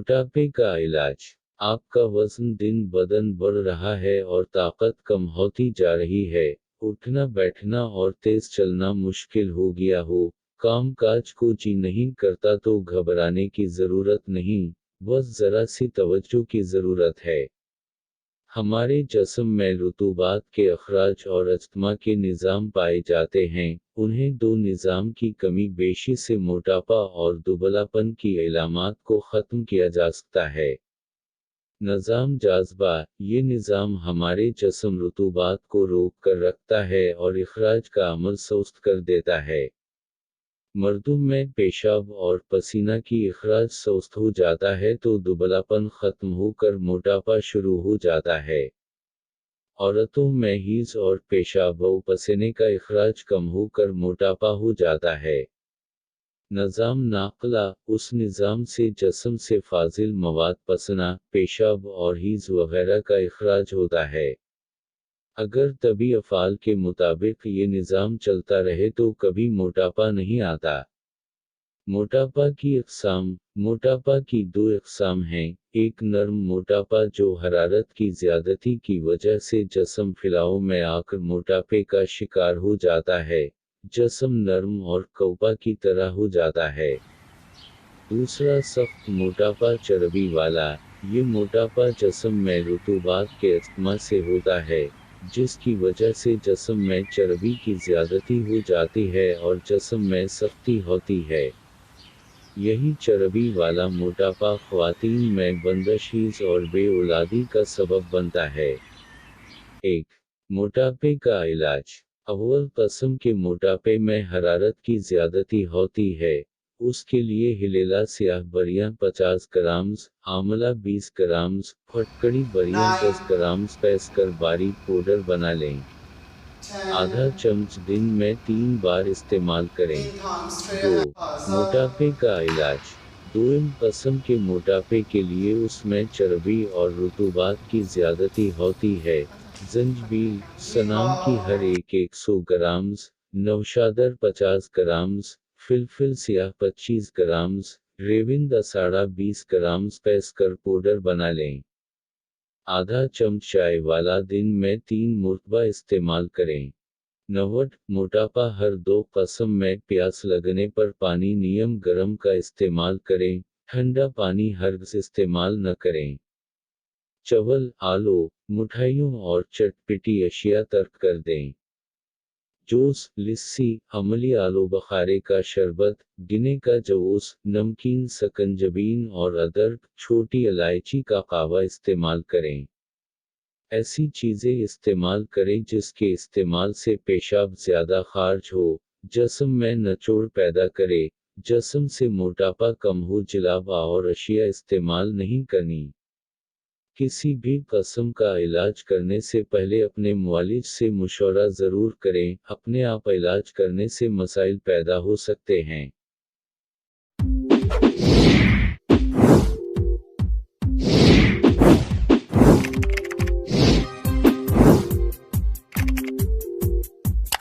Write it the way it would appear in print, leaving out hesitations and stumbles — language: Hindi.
मोटापे का इलाज। आपका वजन दिन बदन बढ़ रहा है और ताकत कम होती जा रही है, उठना बैठना और तेज चलना मुश्किल हो गया हो, काम काज को जी नहीं करता तो घबराने की ज़रूरत नहीं, बस ज़रा सी तवज्जो की ज़रूरत है। हमारे जिस्म में रुतूबात के अखराज और अस्थमा के निज़ाम पाए जाते हैं, उन्हें दो निज़ाम की कमी बेशी से मोटापा और दुबलापन की इलामात को ख़त्म किया जा सकता है। निज़ाम जाज़बा, ये निज़ाम हमारे जिस्म रुतूबात को रोक कर रखता है और इखराज का अमल सुस्त कर देता है। मर्दों में पेशाब और पसीना की इखराज सुस्त हो जाता है तो दुबलापन ख़त्म होकर मोटापा शुरू हो जाता है। औरतों में हीज़ और पेशाब व पसीने का इखराज कम होकर मोटापा हो जाता है। निज़ाम नाक़ला, उस निज़ाम से जिस्म से फाजिल मवाद पसीना, पेशाब और हीज़ वगैरह का इखराज होता है। अगर तबी अफ़ाल के मुताबिक ये निज़ाम चलता रहे तो कभी मोटापा नहीं आता। मोटापा की दो इक़साम हैं, एक नर्म मोटापा जो हरारत की ज़्यादती की वजह से जिस्म फैलाव में आकर मोटापे का शिकार हो जाता है, जिस्म नरम और कौपा की तरह हो जाता है। दूसरा सख्त मोटापा चर्बी वाला, ये मोटापा जिस्म में रुतूबात के अस्थमा से होता है, जिसकी वजह से जिस्म में चर्बी की ज़्यादती हो जाती है और जिस्म में सख्ती होती है। यही चर्बी वाला मोटापा ख़वातीन में बंदिश और बे-औलादी का सबब बनता है। 1. मोटापे का इलाज। अव्वल क़स्म के मोटापे में हरारत की ज़्यादती होती है, उसके लिए हिलेला स्याह बरियाँ 50 ग्राम्स, आंवला 20 ग्राम्स, फटकड़ी बरियाँ 10 9, ग्राम्स पीस कर बारीक पाउडर बना लें। आधा 10, चम्च दिन में 3 बार इस्तेमाल करें। ping pong straight 2. ahead pause up, मोटापे का इलाज। दोयम क़स्म के मोटापे के लिए उसमें चर्बी और रुतूबात की ज़्यादती होती है। ज़ंजबील, सनाम की हर एक 100 ग्राम्स, नौशादर 50 ग्राम्स, फिलफिल स्याह 25 ग्राम्स, रेविंद असाड़ा 20 ग्राम्स पीस कर पाउडर बना लें। आधा चम्च चाय वाला दिन में 3 मुर्तबा इस्तेमाल करें। 90. मोटापा हर दो क़स्म में प्यास लगने पर पानी नियम गर्म का इस्तेमाल करें, ठंडा पानी हरगिज़ इस्तेमाल न करें। चवल, आलू, मिठाइयों और चटपटी अशिया तर्क कर दें। जूस, लस्सी, अमली आलू बुखारे का शरबत, गिने का जूस, नमकीन सकंजबीन और अदरक, छोटी इलायची का कहवा इस्तेमाल करें। ऐसी चीज़ें इस्तेमाल करें जिसके इस्तेमाल से पेशाब ज़्यादा खारिज हो, जिस्म में निचोड़ पैदा करे, जिस्म से मोटापा कम हो। जलावा और अशिया इस्तेमाल नहीं करनी। किसी भी क़स्म का इलाज करने से पहले अपने मुआलिज से मुशवरा ज़रूर करें, अपने आप इलाज करने से मसाइल पैदा हो सकते हैं।